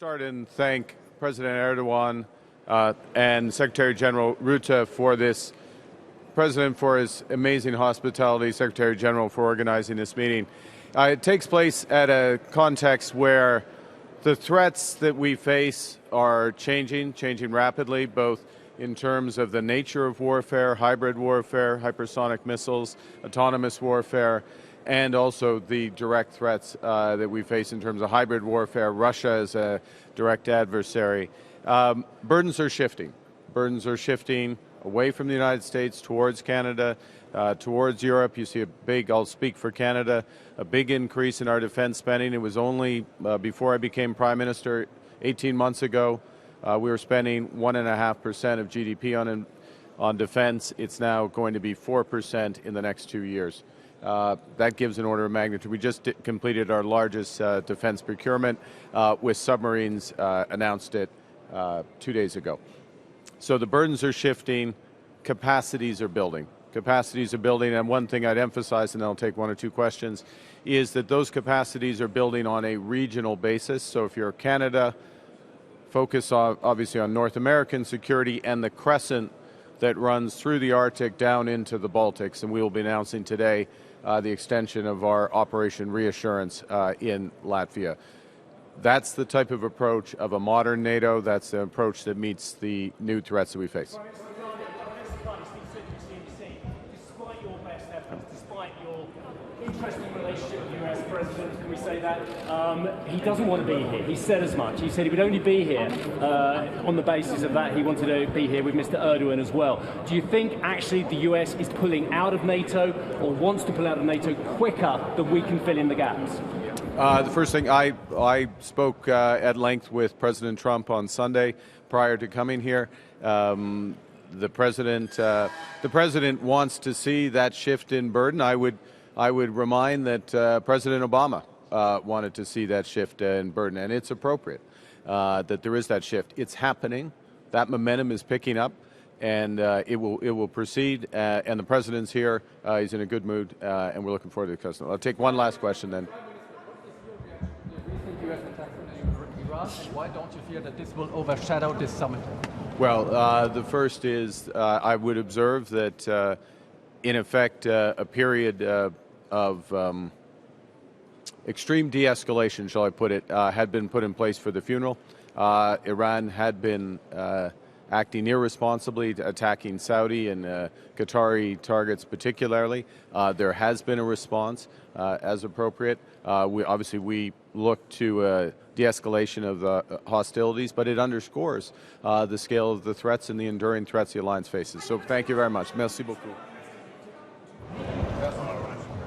start and thank President Erdogan and Secretary General Rutte for this, President for his amazing hospitality, Secretary General for organizing this meeting. It takes place at a context where the threats that we face are changing rapidly, both in terms of the nature of warfare, hybrid warfare, hypersonic missiles, autonomous warfare, and also the direct threats that we face in terms of hybrid warfare. Russia is a direct adversary. Burdens are shifting. Burdens are shifting away from the United States towards Canada, towards Europe. You see a big, I'll speak for Canada, a big increase in our defense spending. It was only before I became Prime Minister 18 months ago, we were spending 1.5% of GDP on defense. It's now going to be 4% in the next 2 years. That gives an order of magnitude. We just completed our largest defense procurement with submarines, announced it 2 days ago. So the burdens are shifting, capacities are building. Capacities are building, and one thing I'd emphasize, and then I'll take one or two questions, is that those capacities are building on a regional basis. So if you're Canada, focus obviously on North American security and the crescent that runs through the Arctic down into the Baltics, and we will be announcing today the extension of our Operation Reassurance in Latvia. That's the type of approach of a modern NATO. That's the approach that meets the new threats that we face. Despite your best efforts, despite your interesting relationship with the US President, can we say that? He doesn't want to be here. He said as much. He said he would only be here on the basis of that. He wanted to be here with Mr. Erdogan as well. Do you think actually the US is pulling out of NATO or wants to pull out of NATO quicker than we can fill in the gaps? The first thing, I spoke at length with President Trump on Sunday prior to coming here. The president wants to see that shift in burden. I would remind that President Obama wanted to see that shift in burden, and it's appropriate that there is that shift. It's happening. That momentum is picking up, and it will proceed. And the president's here. He's in a good mood, and we're looking forward to the customer. I'll take one last question then. And why don't you fear that this will overshadow this summit? Well, the first is I would observe that, in effect, a period of extreme de-escalation, shall I put it, had been put in place for the funeral. Iran had been acting irresponsibly, attacking Saudi and Qatari targets particularly. There has been a response as appropriate. We look to de-escalation of the hostilities, but it underscores the scale of the threats and the enduring threats the alliance faces. So thank you very much. Merci beaucoup.